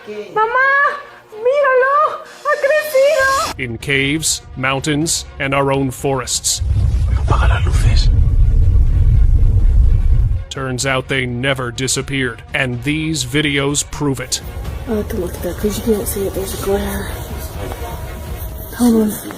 Mamá, míralo, ha crecido. In caves, mountains, and our own forests. Apaga las luces. Turns out they never disappeared, and these videos prove it. I have to look at that because you can't see it. There's a glare. Hold on.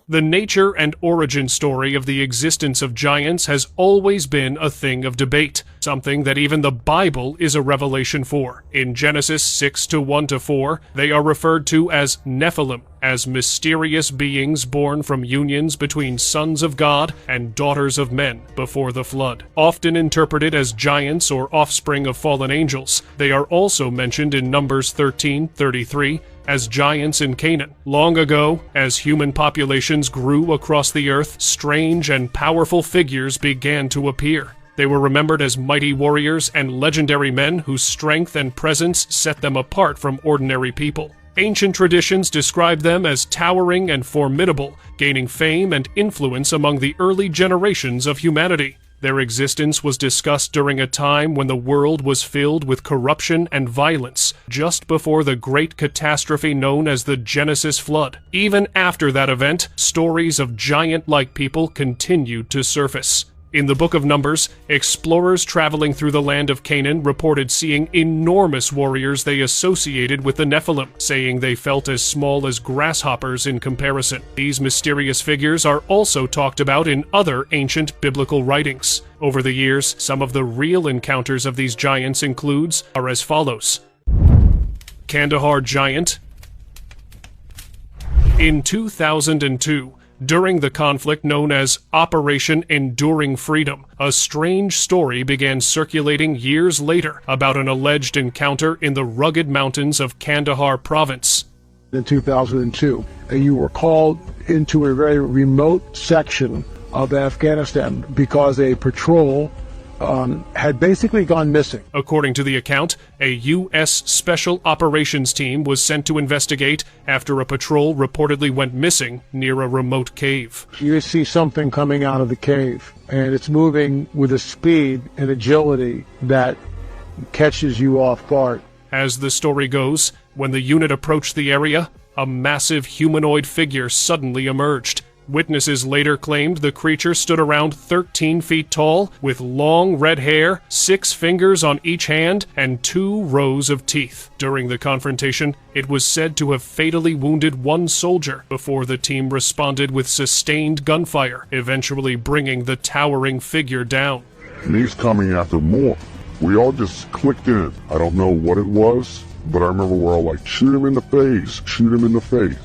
The nature and origin story of the existence of giants has always been a thing of debate, something that even the Bible is a revelation for. In Genesis 6:1-4, they are referred to as Nephilim, as mysterious beings born from unions between sons of God and daughters of men before the flood. Often interpreted as giants or offspring of fallen angels, they are also mentioned in Numbers 13:33, as giants in Canaan. Long ago, as human populations grew across the earth, strange and powerful figures began to appear. They were remembered as mighty warriors and legendary men whose strength and presence set them apart from ordinary people. Ancient traditions describe them as towering and formidable, gaining fame and influence among the early generations of humanity. Their existence was discussed during a time when the world was filled with corruption and violence, just before the great catastrophe known as the Genesis flood. Even after that event, stories of giant-like people continued to surface. In the Book of Numbers, explorers traveling through the land of Canaan reported seeing enormous warriors they associated with the Nephilim, saying they felt as small as grasshoppers in comparison. These mysterious figures are also talked about in other ancient biblical writings. Over the years, some of the real encounters of these giants are as follows. Kandahar Giant. In 2002, during the conflict known as Operation Enduring Freedom, a strange story began circulating years later about an alleged encounter in the rugged mountains of Kandahar province. In 2002, you were called into a very remote section of Afghanistan because a patrol had basically gone missing. According to the account, a U.S. Special Operations team was sent to investigate after a patrol reportedly went missing near a remote cave. You see something coming out of the cave, and it's moving with a speed and agility that catches you off guard. As the story goes, when the unit approached the area, a massive humanoid figure suddenly emerged. Witnesses later claimed the creature stood around 13 feet tall, with long red hair, 6 fingers on each hand, and 2 rows of teeth. During the confrontation, it was said to have fatally wounded 1 soldier before the team responded with sustained gunfire, eventually bringing the towering figure down. And he's coming after more. We all just clicked in. I don't know what it was, but I remember we're all like, shoot him in the face, shoot him in the face.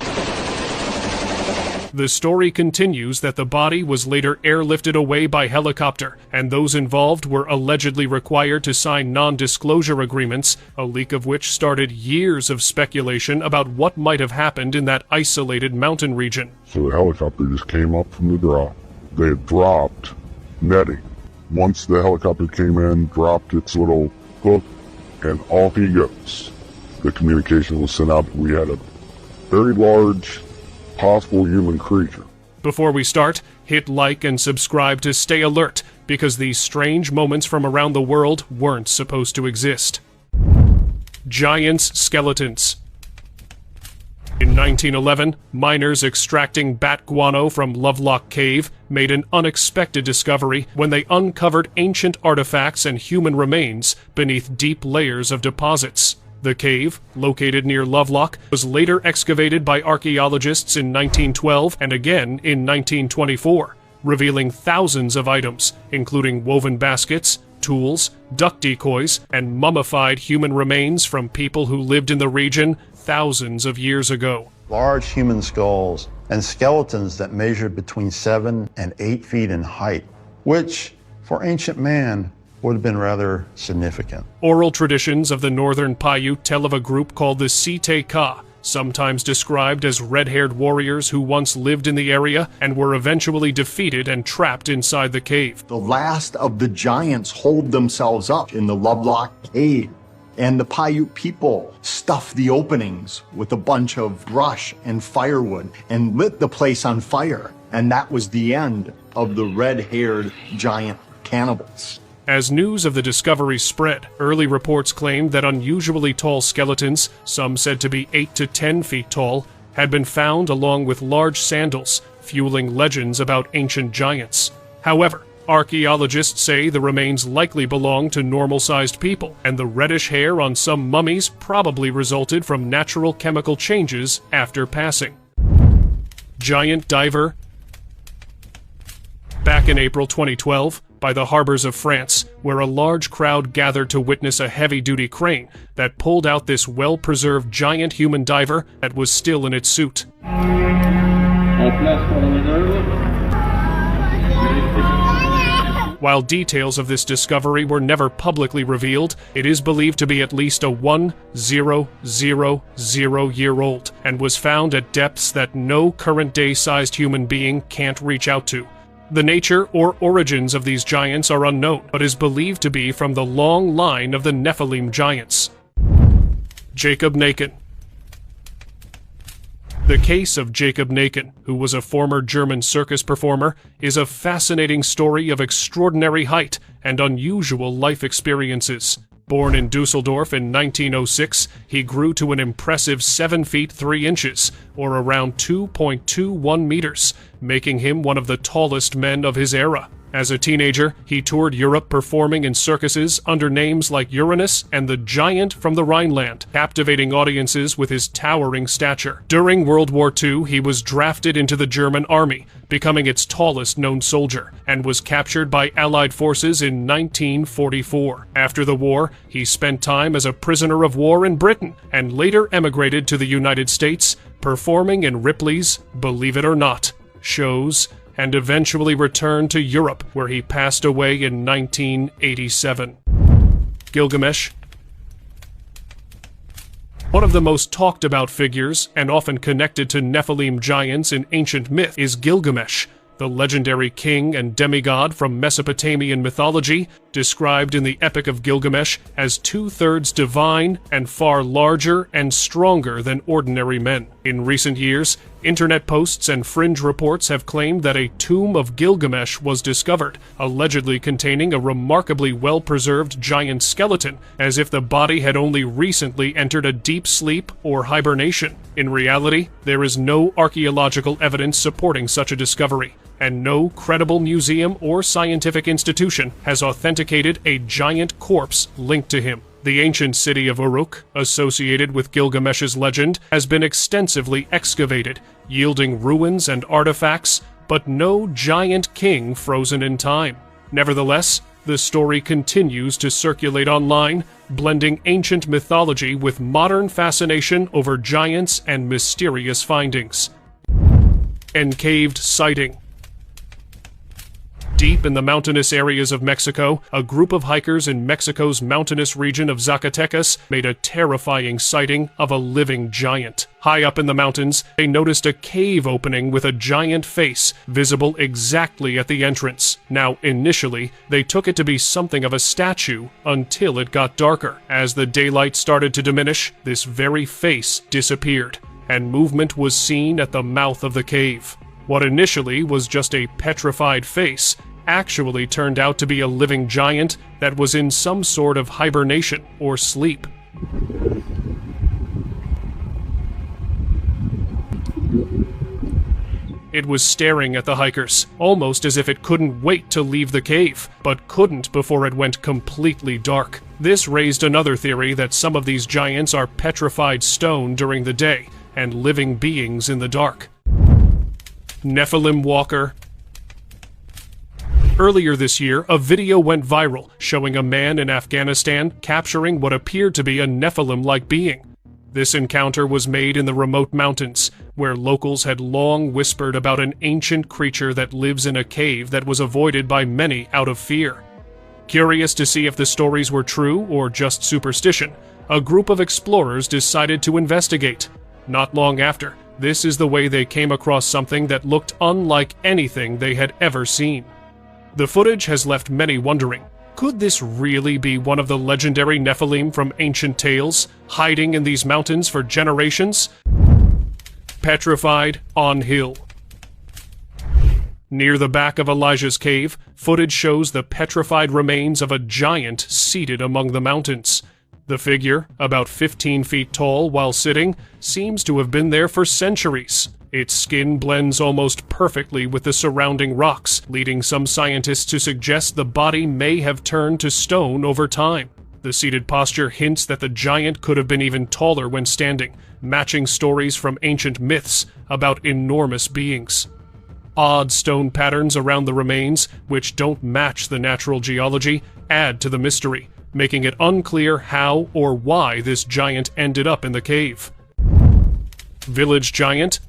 The story continues that the body was later airlifted away by helicopter, and those involved were allegedly required to sign non-disclosure agreements, a leak of which started years of speculation about what might have happened in that isolated mountain region. So the helicopter just came up from the drop. They had dropped netting. Once the helicopter came in, dropped its little hook, and off he goes. The communication was sent out. We had a very large possible human creature. Before we start, hit like and subscribe to stay alert, because these strange moments from around the world weren't supposed to exist. Giants' skeletons. In 1911, miners extracting bat guano from Lovelock Cave made an unexpected discovery when they uncovered ancient artifacts and human remains beneath deep layers of deposits. The cave, located near Lovelock, was later excavated by archaeologists in 1912 and again in 1924, revealing thousands of items, including woven baskets, tools, duck decoys, and mummified human remains from people who lived in the region thousands of years ago. Large human skulls and skeletons that measured between 7 and 8 feet in height, which, for ancient man, would have been rather significant. Oral traditions of the northern Paiute tell of a group called the Site Ka, sometimes described as red-haired warriors who once lived in the area and were eventually defeated and trapped inside the cave. The last of the giants holed themselves up in the Lovelock Cave, and the Paiute people stuffed the openings with a bunch of brush and firewood and lit the place on fire. And that was the end of the red-haired giant cannibals. As news of the discovery spread, early reports claimed that unusually tall skeletons, some said to be 8 to 10 feet tall, had been found along with large sandals, fueling legends about ancient giants. However, archaeologists say the remains likely belong to normal-sized people, and the reddish hair on some mummies probably resulted from natural chemical changes after passing. Giant diver. Back in April 2012, by the harbors of France, where a large crowd gathered to witness a heavy-duty crane that pulled out this well-preserved giant human diver that was still in its suit. While details of this discovery were never publicly revealed, it is believed to be at least a 1000-year-old and was found at depths that no current-day-sized human being can't reach out to. The nature or origins of these giants are unknown, but is believed to be from the long line of the Nephilim giants. Jacob Naken. The case of Jacob Naken, who was a former German circus performer, is a fascinating story of extraordinary height and unusual life experiences. Born in Dusseldorf in 1906, he grew to an impressive 7 feet 3 inches, or around 2.21 meters, making him one of the tallest men of his era. As a teenager, he toured Europe performing in circuses under names like Uranus and the Giant from the Rhineland, captivating audiences with his towering stature. During World War II, he was drafted into the German army, becoming its tallest known soldier, and was captured by Allied forces in 1944. After the war, he spent time as a prisoner of war in Britain, and later emigrated to the United States, performing in Ripley's Believe It or Not shows, and eventually returned to Europe, where he passed away in 1987. Gilgamesh. One of the most talked about figures, and often connected to Nephilim giants in ancient myth, is Gilgamesh, the legendary king and demigod from Mesopotamian mythology, described in the Epic of Gilgamesh as 2/3 divine and far larger and stronger than ordinary men. In recent years, internet posts and fringe reports have claimed that a tomb of Gilgamesh was discovered, allegedly containing a remarkably well-preserved giant skeleton, as if the body had only recently entered a deep sleep or hibernation. In reality, there is no archaeological evidence supporting such a discovery, and no credible museum or scientific institution has authenticated a giant corpse linked to him. The ancient city of Uruk, associated with Gilgamesh's legend, has been extensively excavated, yielding ruins and artifacts, but no giant king frozen in time. Nevertheless, the story continues to circulate online, blending ancient mythology with modern fascination over giants and mysterious findings. Encaved sighting. Deep in the mountainous areas of Mexico, a group of hikers in Mexico's mountainous region of Zacatecas made a terrifying sighting of a living giant. High up in the mountains, they noticed a cave opening with a giant face, visible exactly at the entrance. Now, initially, they took it to be something of a statue, until it got darker. As the daylight started to diminish, this very face disappeared, and movement was seen at the mouth of the cave. What initially was just a petrified face actually turned out to be a living giant that was in some sort of hibernation or sleep. It was staring at the hikers, almost as if it couldn't wait to leave the cave, but couldn't before it went completely dark. This raised another theory that some of these giants are petrified stone during the day and living beings in the dark. Nephilim Walker. Earlier this year, a video went viral showing a man in Afghanistan capturing what appeared to be a Nephilim-like being. This encounter was made in the remote mountains, where locals had long whispered about an ancient creature that lives in a cave that was avoided by many out of fear. Curious to see if the stories were true or just superstition, a group of explorers decided to investigate. Not long after, this is the way they came across something that looked unlike anything they had ever seen. The footage has left many wondering, could this really be one of the legendary Nephilim from ancient tales, hiding in these mountains for generations? Petrified on Hill. Near the back of Elijah's cave, footage shows the petrified remains of a giant seated among the mountains. The figure, about 15 feet tall while sitting, seems to have been there for centuries. Its skin blends almost perfectly with the surrounding rocks, leading some scientists to suggest the body may have turned to stone over time. The seated posture hints that the giant could have been even taller when standing, matching stories from ancient myths about enormous beings. Odd stone patterns around the remains, which don't match the natural geology, add to the mystery, making it unclear how or why this giant ended up in the cave. Village giant.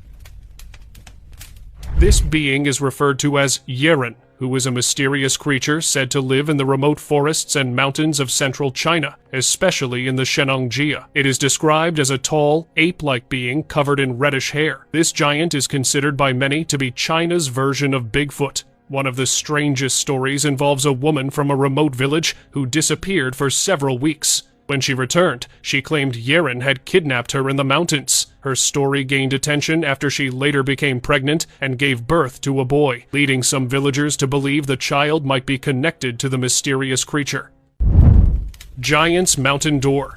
This being is referred to as Yeren, who is a mysterious creature said to live in the remote forests and mountains of central China, especially in the Shenangjia. It is described as a tall, ape-like being covered in reddish hair. This giant is considered by many to be China's version of Bigfoot. One of the strangest stories involves a woman from a remote village who disappeared for several weeks. When she returned, she claimed Yeren had kidnapped her in the mountains. Her story gained attention after she later became pregnant and gave birth to a boy, leading some villagers to believe the child might be connected to the mysterious creature. Giant's Mountain Door.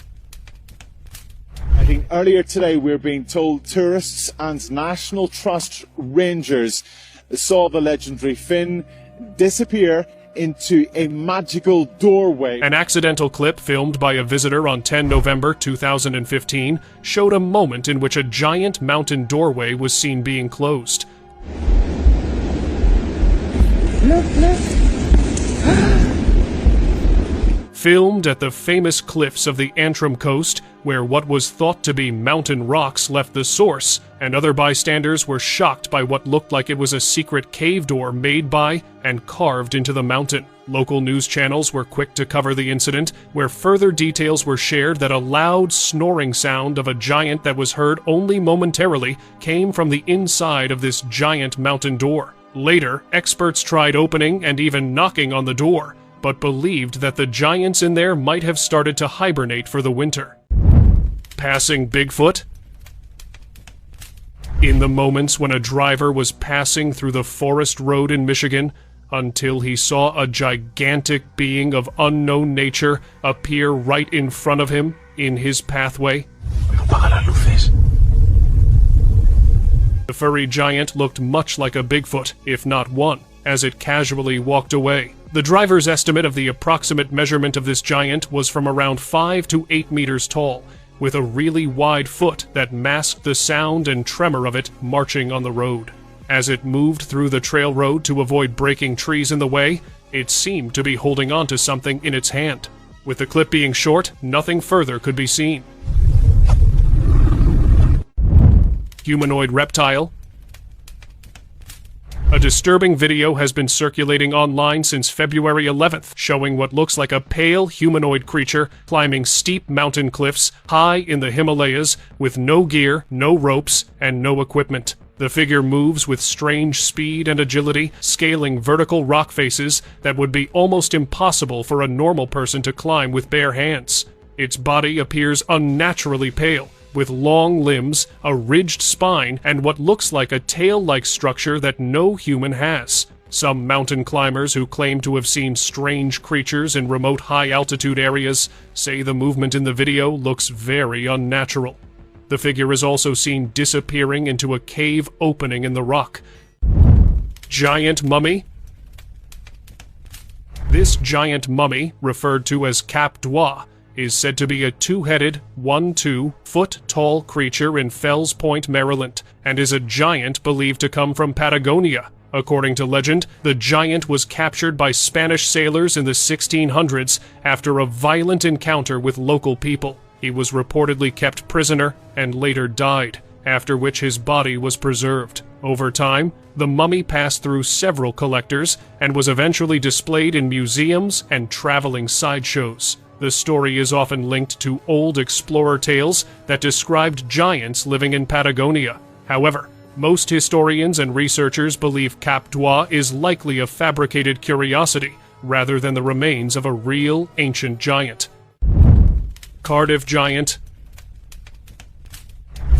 I think earlier today we're being told tourists and National Trust rangers saw the legendary fin disappear into a magical doorway. An accidental clip filmed by a visitor on 10 November 2015 showed a moment in which a giant mountain doorway was seen being closed. Look. Filmed at the famous cliffs of the Antrim coast, where what was thought to be mountain rocks left the source, and other bystanders were shocked by what looked like it was a secret cave door made by and carved into the mountain. Local news channels were quick to cover the incident, where further details were shared that a loud snoring sound of a giant that was heard only momentarily came from the inside of this giant mountain door. Later, experts tried opening and even knocking on the door, but believed that the giants in there might have started to hibernate for the winter. Passing Bigfoot. In the moments when a driver was passing through the forest road in Michigan, until he saw a gigantic being of unknown nature appear right in front of him in his pathway. Apaga las luces. The furry giant looked much like a Bigfoot, if not one, as it casually walked away. The driver's estimate of the approximate measurement of this giant was from around 5 to 8 meters tall, with a really wide foot that masked the sound and tremor of it marching on the road. As it moved through the trail road to avoid breaking trees in the way, it seemed to be holding on to something in its hand. With the clip being short, nothing further could be seen. Humanoid reptile. A disturbing video has been circulating online since February 11th, showing what looks like a pale humanoid creature climbing steep mountain cliffs high in the Himalayas with no gear, no ropes, and no equipment. The figure moves with strange speed and agility, scaling vertical rock faces that would be almost impossible for a normal person to climb with bare hands. Its body appears unnaturally pale, with long limbs, a ridged spine, and what looks like a tail-like structure that no human has. Some mountain climbers who claim to have seen strange creatures in remote high-altitude areas say the movement in the video looks very unnatural. The figure is also seen disappearing into a cave opening in the rock. Giant mummy. This giant mummy, referred to as Cap d'Oie, is said to be a two-headed, 1-2-foot-tall creature in Fells Point, Maryland, and is a giant believed to come from Patagonia. According to legend, the giant was captured by Spanish sailors in the 1600s after a violent encounter with local people. He was reportedly kept prisoner and later died, after which his body was preserved. Over time, the mummy passed through several collectors and was eventually displayed in museums and traveling sideshows. The story is often linked to old explorer tales that described giants living in Patagonia. However, most historians and researchers believe Cap d'Oie is likely a fabricated curiosity rather than the remains of a real ancient giant. Cardiff giant.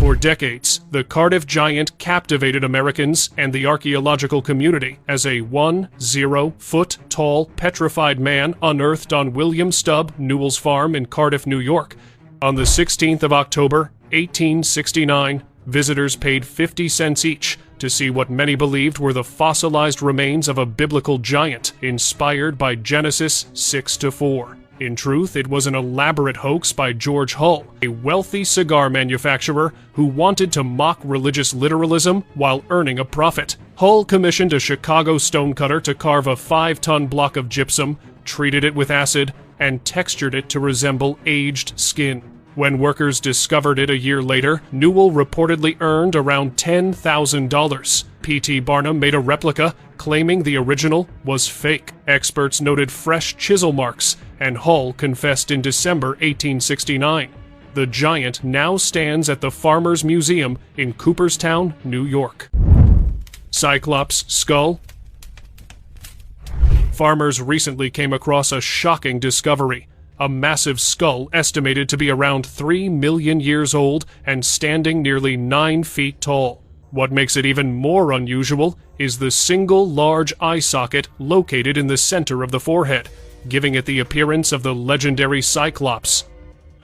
For decades, the Cardiff giant captivated Americans and the archaeological community as a 10-foot-tall petrified man unearthed on William Stubb Newell's farm in Cardiff, New York. On the 16th of October, 1869, visitors paid 50 cents each to see what many believed were the fossilized remains of a biblical giant inspired by Genesis 6-4. In truth, it was an elaborate hoax by George Hull, a wealthy cigar manufacturer who wanted to mock religious literalism while earning a profit. Hull commissioned a Chicago stonecutter to carve a 5-ton block of gypsum, treated it with acid, and textured it to resemble aged skin. When workers discovered it a year later, Newell reportedly earned around $10,000. P.T. Barnum made a replica, claiming the original was fake. Experts noted fresh chisel marks, and Hull confessed in December 1869. The giant now stands at the Farmers Museum in Cooperstown, New York. Cyclops skull. Farmers recently came across a shocking discovery. A massive skull estimated to be around 3 million years old and standing nearly 9 feet tall. What makes it even more unusual is the single large eye socket located in the center of the forehead, giving it the appearance of the legendary Cyclops.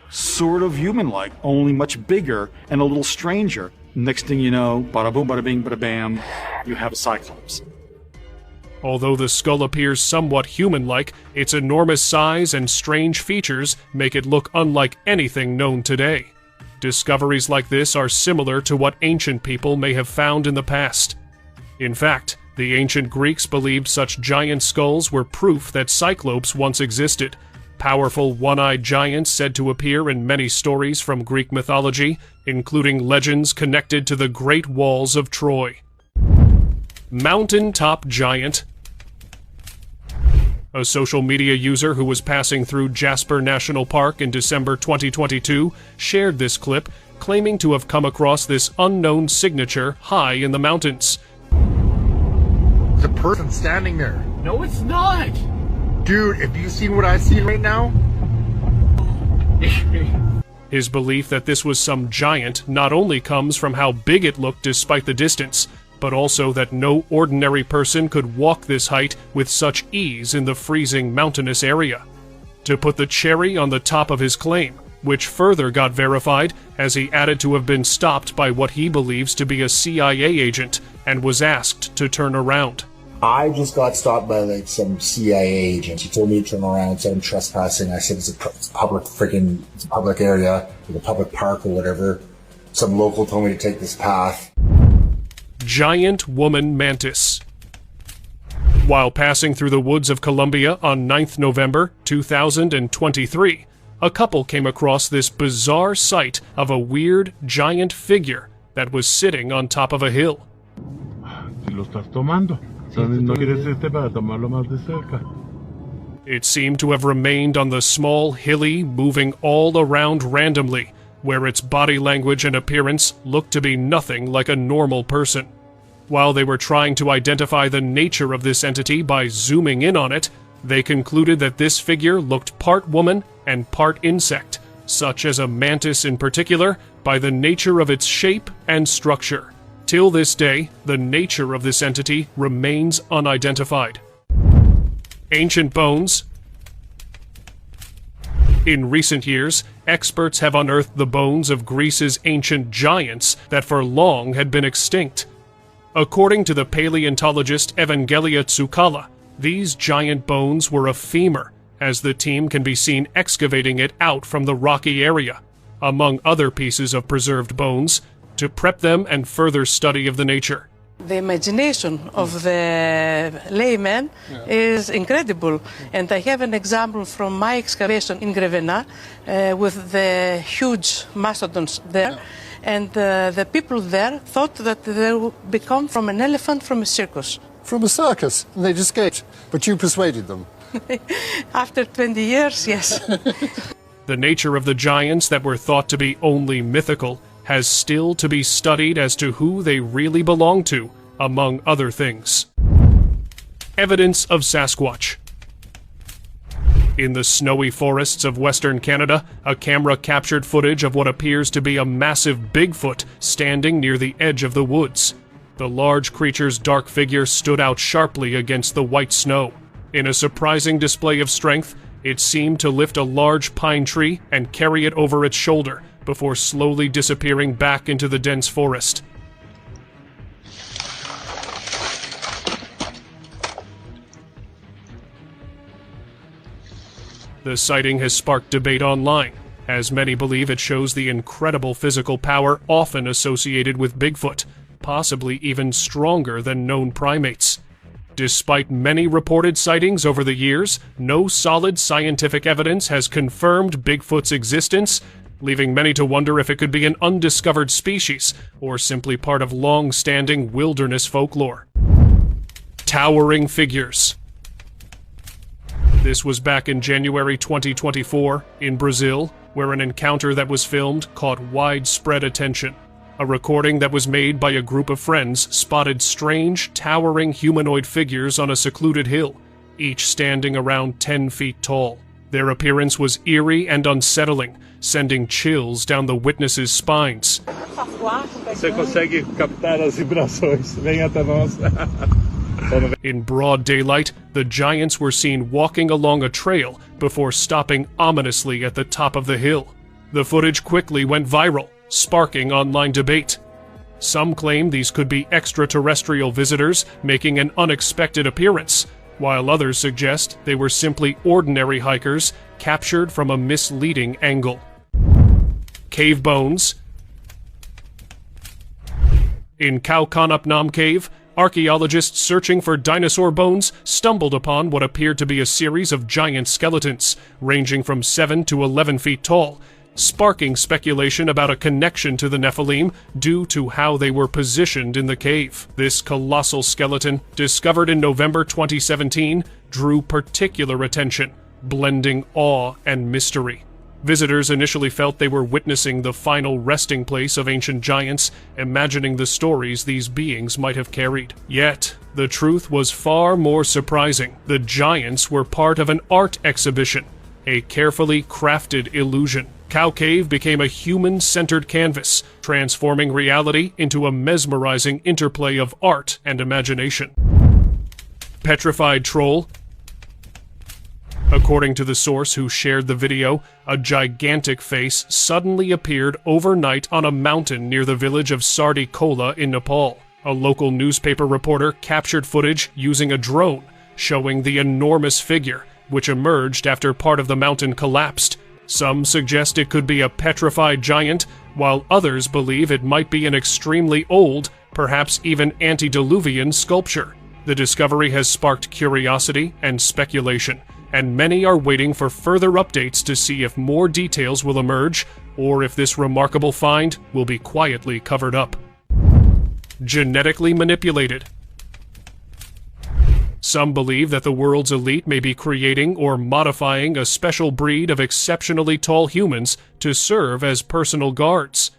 Sort of human-like, only much bigger and a little stranger. Next thing you know, bada boom, bada bing, bada bam, you have a Cyclops. Although the skull appears somewhat human-like, its enormous size and strange features make it look unlike anything known today. Discoveries like this are similar to what ancient people may have found in the past. In fact, the ancient Greeks believed such giant skulls were proof that Cyclopes once existed, powerful one-eyed giants said to appear in many stories from Greek mythology, including legends connected to the Great Walls of Troy. Mountaintop giant. A social media user who was passing through Jasper National Park in December 2022 shared this clip, claiming to have come across this unknown signature high in the mountains. There's a person standing there. No, it's not. Dude, if you see what I see right now... His belief that this was some giant not only comes from how big it looked despite the distance, but also that no ordinary person could walk this height with such ease in the freezing mountainous area. To put the cherry on the top of his claim, which further got verified as he added to have been stopped by what he believes to be a CIA agent and was asked to turn around. I just got stopped by like some CIA agent. He told me to turn around, said I'm trespassing. I said it's a public area, like a public park or whatever. Some local told me to take this path. Giant woman mantis. While passing through the woods of Colombia on 9th November 2023, a couple came across this bizarre sight of a weird giant figure that was sitting on top of a hill. It seemed to have remained on the small, hilly, moving all around randomly, where its body language and appearance looked to be nothing like a normal person. While they were trying to identify the nature of this entity by zooming in on it, they concluded that this figure looked part woman and part insect, such as a mantis in particular, by the nature of its shape and structure. Till this day, the nature of this entity remains unidentified. Ancient bones. In recent years, experts have unearthed the bones of Greece's ancient giants that for long had been extinct. According to the paleontologist Evangelia Tsoukala, these giant bones were a femur, as the team can be seen excavating it out from the rocky area, among other pieces of preserved bones, to prep them and further study of the nature. The imagination of the layman is incredible. And I have an example from my excavation in Grevena with the huge mastodons there. And the people there thought that they would become from an elephant from a circus. From a circus? And they'd escaped, but you persuaded them? After 20 years, yes. The nature of the giants that were thought to be only mythical has still to be studied as to who they really belong to, among other things. Evidence of Sasquatch. In the snowy forests of western Canada, a camera captured footage of what appears to be a massive Bigfoot standing near the edge of the woods. The large creature's dark figure stood out sharply against the white snow. In a surprising display of strength, it seemed to lift a large pine tree and carry it over its shoulder before slowly disappearing back into the dense forest. The sighting has sparked debate online, as many believe it shows the incredible physical power often associated with Bigfoot, possibly even stronger than known primates. Despite many reported sightings over the years, no solid scientific evidence has confirmed Bigfoot's existence, leaving many to wonder if it could be an undiscovered species or simply part of long-standing wilderness folklore. Towering figures. This was back in January 2024 in Brazil, where an encounter that was filmed caught widespread attention. A recording that was made by a group of friends spotted strange, towering humanoid figures on a secluded hill, each standing around 10 feet tall. Their appearance was eerie and unsettling, sending chills down the witnesses' spines. Você consegue captar as vibrações. Venha até nós. In broad daylight, the giants were seen walking along a trail before stopping ominously at the top of the hill. The footage quickly went viral, sparking online debate. Some claim these could be extraterrestrial visitors making an unexpected appearance, while others suggest they were simply ordinary hikers captured from a misleading angle. Cave bones. In Kaukanapnam Cave, archaeologists searching for dinosaur bones stumbled upon what appeared to be a series of giant skeletons, ranging from 7 to 11 feet tall, sparking speculation about a connection to the Nephilim due to how they were positioned in the cave. This colossal skeleton, discovered in November 2017, drew particular attention, blending awe and mystery. Visitors initially felt they were witnessing the final resting place of ancient giants, imagining the stories these beings might have carried. Yet, the truth was far more surprising. The giants were part of an art exhibition, a carefully crafted illusion. Cow Cave became a human-centered canvas, transforming reality into a mesmerizing interplay of art and imagination. Petrified troll. According to the source who shared the video, a gigantic face suddenly appeared overnight on a mountain near the village of Sardikola in Nepal. A local newspaper reporter captured footage using a drone, showing the enormous figure, which emerged after part of the mountain collapsed. Some suggest it could be a petrified giant, while others believe it might be an extremely old, perhaps even antediluvian sculpture. The discovery has sparked curiosity and speculation, and many are waiting for further updates to see if more details will emerge, or if this remarkable find will be quietly covered up. Genetically manipulated. Some believe that the world's elite may be creating or modifying a special breed of exceptionally tall humans to serve as personal guards.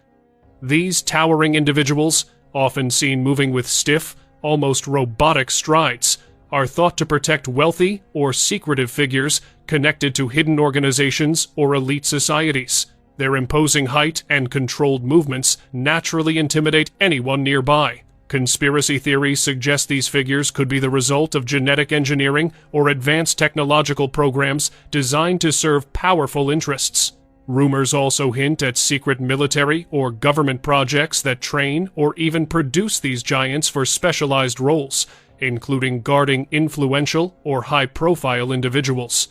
These towering individuals, often seen moving with stiff, almost robotic strides, are thought to protect wealthy or secretive figures connected to hidden organizations or elite societies. Their imposing height and controlled movements naturally intimidate anyone nearby. Conspiracy theories suggest these figures could be the result of genetic engineering or advanced technological programs designed to serve powerful interests. Rumors also hint at secret military or government projects that train or even produce these giants for specialized roles, including guarding influential or high-profile individuals.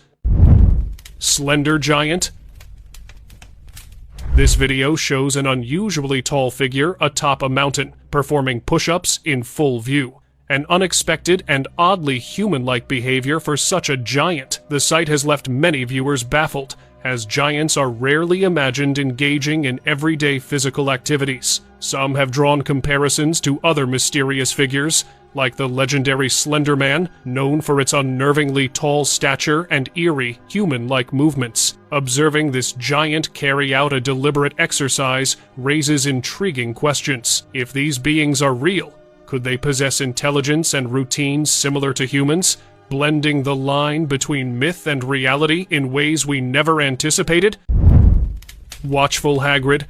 Slender giant. This video shows an unusually tall figure atop a mountain, performing push-ups in full view. An unexpected and oddly human-like behavior for such a giant. The sight has left many viewers baffled, as giants are rarely imagined engaging in everyday physical activities. Some have drawn comparisons to other mysterious figures, like the legendary Slender Man, known for its unnervingly tall stature and eerie, human-like movements. Observing this giant carry out a deliberate exercise raises intriguing questions. If these beings are real, could they possess intelligence and routines similar to humans? blending the line between myth and reality in ways we never anticipated? Watchful Hagrid.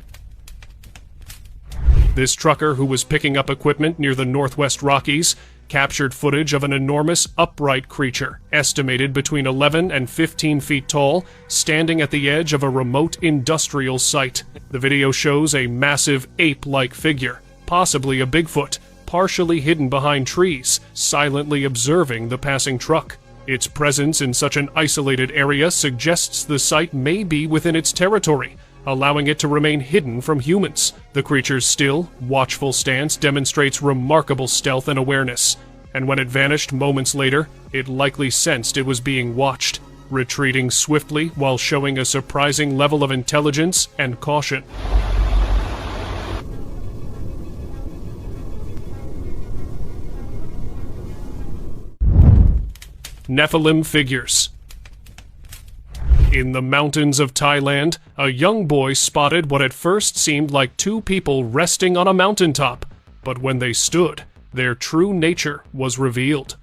This trucker who was picking up equipment near the Northwest Rockies captured footage of an enormous upright creature, estimated between 11 and 15 feet tall, standing at the edge of a remote industrial site. The video shows a massive ape-like figure, possibly a Bigfoot, partially hidden behind trees, silently observing the passing truck. Its presence in such an isolated area suggests the site may be within its territory, allowing it to remain hidden from humans. The creature's still, watchful stance demonstrates remarkable stealth and awareness, and when it vanished moments later, it likely sensed it was being watched, retreating swiftly while showing a surprising level of intelligence and caution. Nephilim figures. In the mountains of Thailand, a young boy spotted what at first seemed like two people resting on a mountaintop, but when they stood, their true nature was revealed.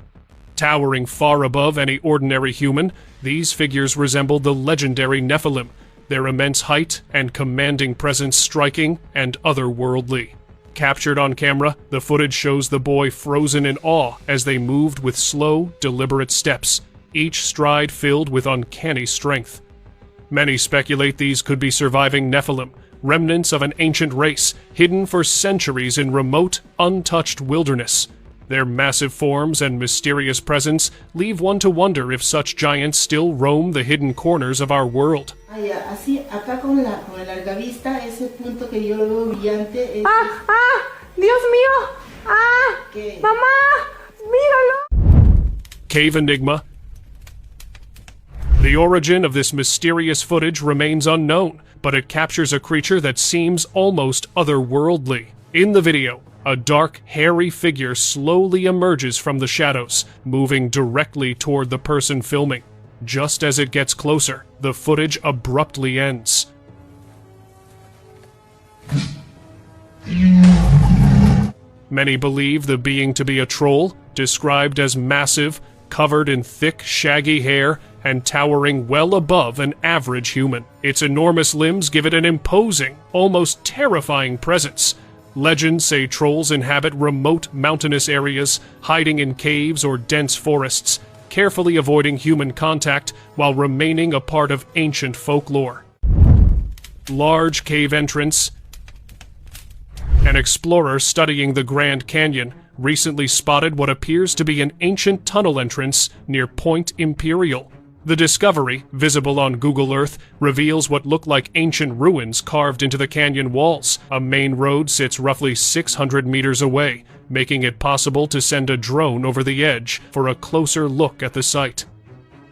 Towering far above any ordinary human, these figures resembled the legendary Nephilim, their immense height and commanding presence striking and otherworldly. Captured on camera, the footage shows the boy frozen in awe as they moved with slow, deliberate steps, each stride filled with uncanny strength. Many speculate these could be surviving Nephilim, remnants of an ancient race, hidden for centuries in remote, untouched wilderness. Their massive forms and mysterious presence leave one to wonder if such giants still roam the hidden corners of our world. Así, acá con el largavista, ese punto que yo lo veo brillante es... Dios mío! Mamá! Míralo! Cave Enigma. The origin of this mysterious footage remains unknown, but it captures a creature that seems almost otherworldly. In the video, a dark, hairy figure slowly emerges from the shadows, moving directly toward the person filming. Just as it gets closer, the footage abruptly ends. Many believe the being to be a troll, described as massive, covered in thick, shaggy hair, and towering well above an average human. Its enormous limbs give it an imposing, almost terrifying presence. Legends say trolls inhabit remote mountainous areas, hiding in caves or dense forests, carefully avoiding human contact while remaining a part of ancient folklore. Large cave entrance. An explorer studying the Grand Canyon recently spotted what appears to be an ancient tunnel entrance near Point Imperial. The discovery, visible on Google Earth, reveals what look like ancient ruins carved into the canyon walls. A main road sits roughly 600 meters away, making it possible to send a drone over the edge for a closer look at the site.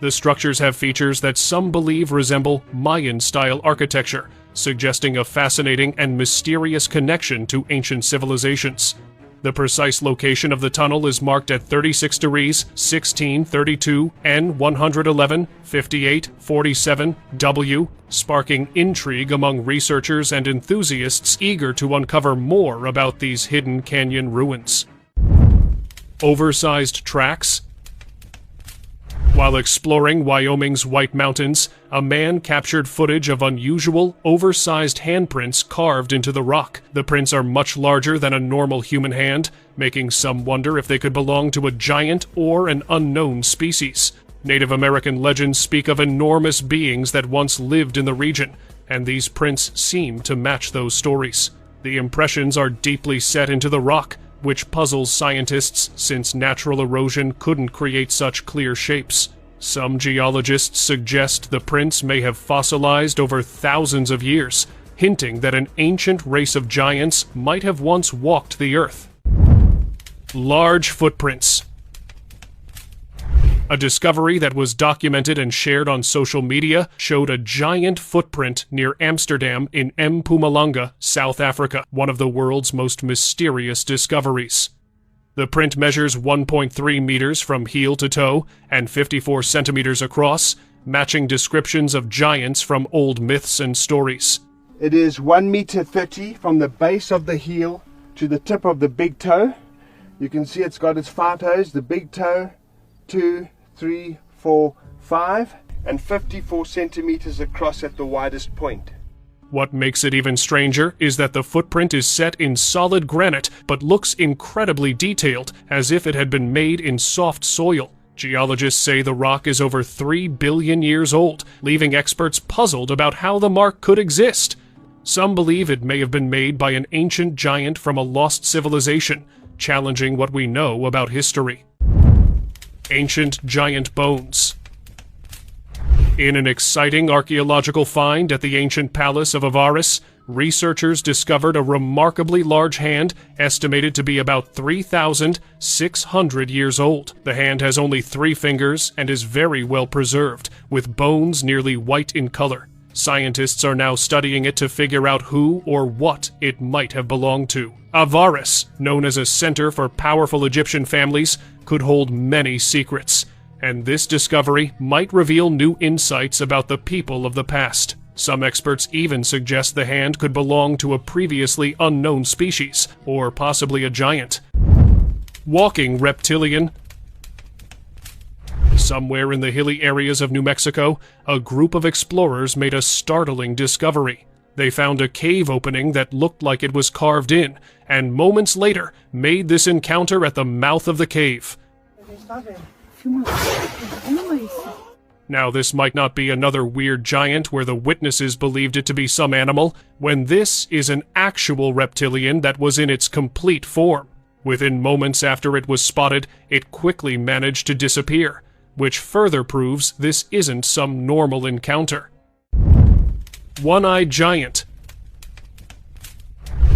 The structures have features that some believe resemble Mayan-style architecture, suggesting a fascinating and mysterious connection to ancient civilizations. The precise location of the tunnel is marked at 36 degrees, 16, 32, N 111, 58, 47, W, sparking intrigue among researchers and enthusiasts eager to uncover more about these hidden canyon ruins. Oversized tracks. While exploring Wyoming's White Mountains, a man captured footage of unusual, oversized handprints carved into the rock. The prints are much larger than a normal human hand, making some wonder if they could belong to a giant or an unknown species. Native American legends speak of enormous beings that once lived in the region, and these prints seem to match those stories. The impressions are deeply set into the rock, which puzzles scientists since natural erosion couldn't create such clear shapes. Some geologists suggest the prints may have fossilized over thousands of years, hinting that an ancient race of giants might have once walked the earth. Large footprints. A discovery that was documented and shared on social media showed a giant footprint near Amsterdam in Mpumalanga, South Africa, one of the world's most mysterious discoveries. The print measures 1.3 meters from heel to toe and 54 centimeters across, matching descriptions of giants from old myths and stories. It is 1 meter 30 from the base of the heel to the tip of the big toe. You can see it's got its 5 toes, the big toe, 2, 3, 4, 5, and 54 centimeters across at the widest point. What makes it even stranger is that the footprint is set in solid granite, but looks incredibly detailed, as if it had been made in soft soil. Geologists say the rock is over 3 billion years old, leaving experts puzzled about how the mark could exist. Some believe it may have been made by an ancient giant from a lost civilization, challenging what we know about history. Ancient giant bones. In an exciting archaeological find at the ancient palace of Avaris, researchers discovered a remarkably large hand estimated to be about 3,600 years old. The hand has only 3 fingers and is very well preserved, with bones nearly white in color. Scientists are now studying it to figure out who or what it might have belonged to. Avaris, known as a center for powerful Egyptian families, could hold many secrets, and this discovery might reveal new insights about the people of the past. Some experts even suggest the hand could belong to a previously unknown species, or possibly a giant. Walking reptilian. Somewhere in the hilly areas of New Mexico, a group of explorers made a startling discovery. They found a cave opening that looked like it was carved in, and moments later made this encounter at the mouth of the cave. Now, this might not be another weird giant where the witnesses believed it to be some animal, when this is an actual reptilian that was in its complete form. Within moments after it was spotted, it quickly managed to disappear, which further proves this isn't some normal encounter. One-eyed giant.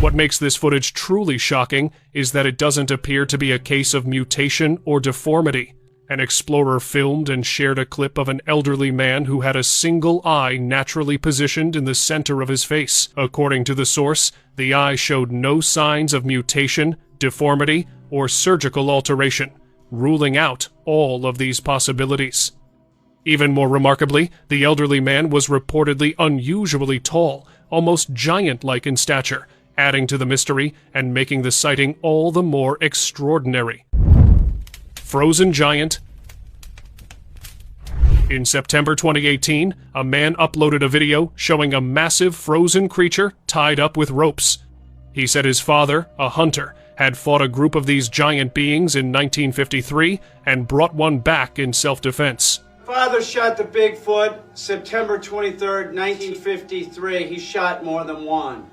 What makes this footage truly shocking is that it doesn't appear to be a case of mutation or deformity. An explorer filmed and shared a clip of an elderly man who had a single eye naturally positioned in the center of his face. According to the source, the eye showed no signs of mutation, deformity, or surgical alteration, ruling out all of these possibilities. Even more remarkably, the elderly man was reportedly unusually tall, almost giant-like in stature, adding to the mystery and making the sighting all the more extraordinary. Frozen giant. In September 2018, a man uploaded a video showing a massive frozen creature tied up with ropes. He said his father, a hunter, had fought a group of these giant beings in 1953 and brought one back in self-defense. Father shot the Bigfoot September 23rd, 1953. He shot more than one.